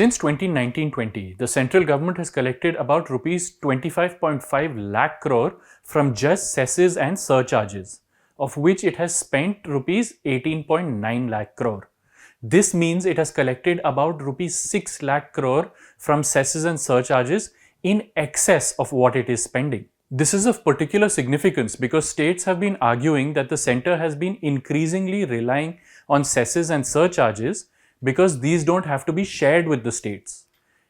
Since 2019-20, the central government has collected about rupees 25.5 lakh crore from just cesses and surcharges, of which it has spent rupees 18.9 lakh crore. This means it has collected about rupees 6 lakh crore from cesses and surcharges in excess of what it is spending. This is of particular significance because states have been arguing that the centre has been increasingly relying on cesses and surcharges because these don't have to be shared with the states.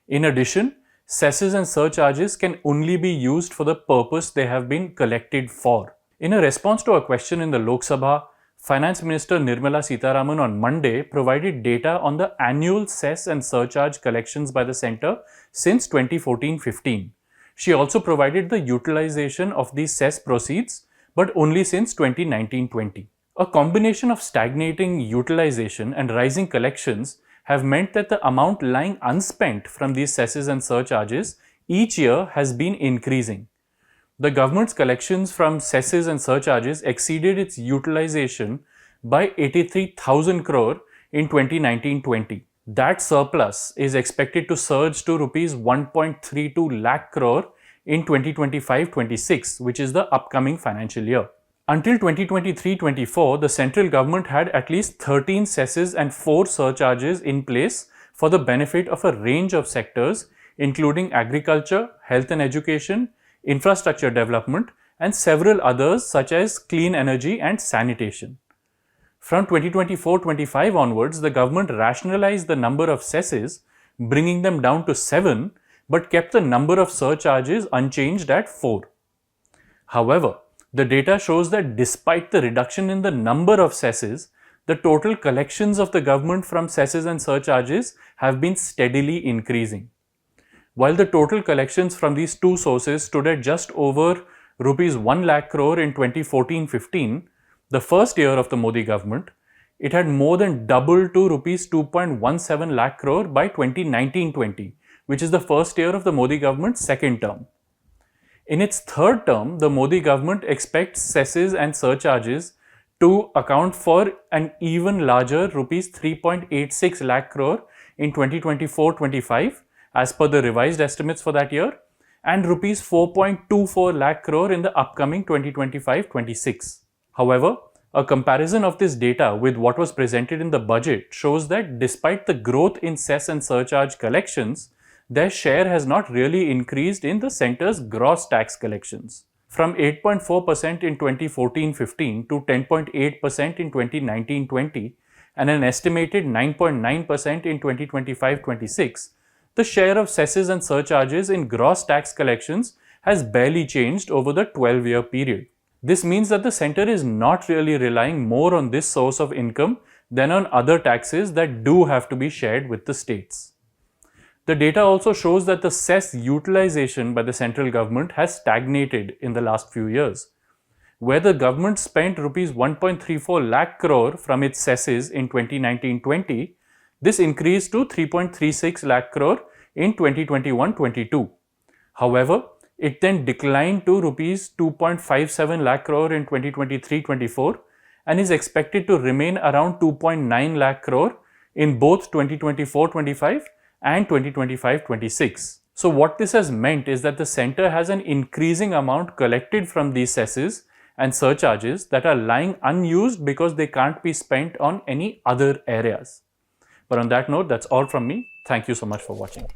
In addition, cesses and surcharges can only be used for the purpose they have been collected for. In a response to a question in the Lok Sabha, Finance Minister Nirmala Sitharaman on Monday provided data on the annual cess and surcharge collections by the centre since 2014-15. She also provided the utilization of these cess proceeds, but only since 2019-20. A combination of stagnating utilization and rising collections have meant that the amount lying unspent from these cesses and surcharges each year has been increasing. The government's collections from cesses and surcharges exceeded its utilization by 83,000 crore in 2019-20. That surplus is expected to surge to rupees 1.32 lakh crore in 2025-26, which is the upcoming financial year. Until 2023-24, the central government had at least 13 cesses and 4 surcharges in place for the benefit of a range of sectors, including agriculture, health and education, infrastructure development, and several others such as clean energy and sanitation. From 2024-25 onwards, the government rationalized the number of cesses, bringing them down to 7, but kept the number of surcharges unchanged at 4. However, the data shows that despite the reduction in the number of cesses, the total collections of the government from cesses and surcharges have been steadily increasing. While the total collections from these two sources stood at just over rupees 1 lakh crore in 2014-15, the first year of the Modi government, it had more than doubled to rupees 2.17 lakh crore by 2019-20, which is the first year of the Modi government's second term. In its third term, the Modi government expects cesses and surcharges to account for an even larger rupees 3.86 lakh crore in 2024-25 as per the revised estimates for that year, and rupees 4.24 lakh crore in the upcoming 2025-26. However, a comparison of this data with what was presented in the budget shows that despite the growth in cess and surcharge collections, their share has not really increased in the centre's gross tax collections. From 8.4% in 2014-15 to 10.8% in 2019-20 and an estimated 9.9% in 2025-26, the share of cesses and surcharges in gross tax collections has barely changed over the 12-year period. This means that the centre is not really relying more on this source of income than on other taxes that do have to be shared with the states. The data also shows that the cess utilization by the central government has stagnated in the last few years. Where the government spent rupees 1.34 lakh crore from its cesses in 2019-20, this increased to 3.36 lakh crore in 2021-22. However, it then declined to rupees 2.57 lakh crore in 2023-24 and is expected to remain around 2.9 lakh crore in both 2024-25 and 2025-26. So what this has meant is that the centre has an increasing amount collected from these cesses and surcharges that are lying unused because they can't be spent on any other areas. But on that note, that's all from me. Thank you so much for watching.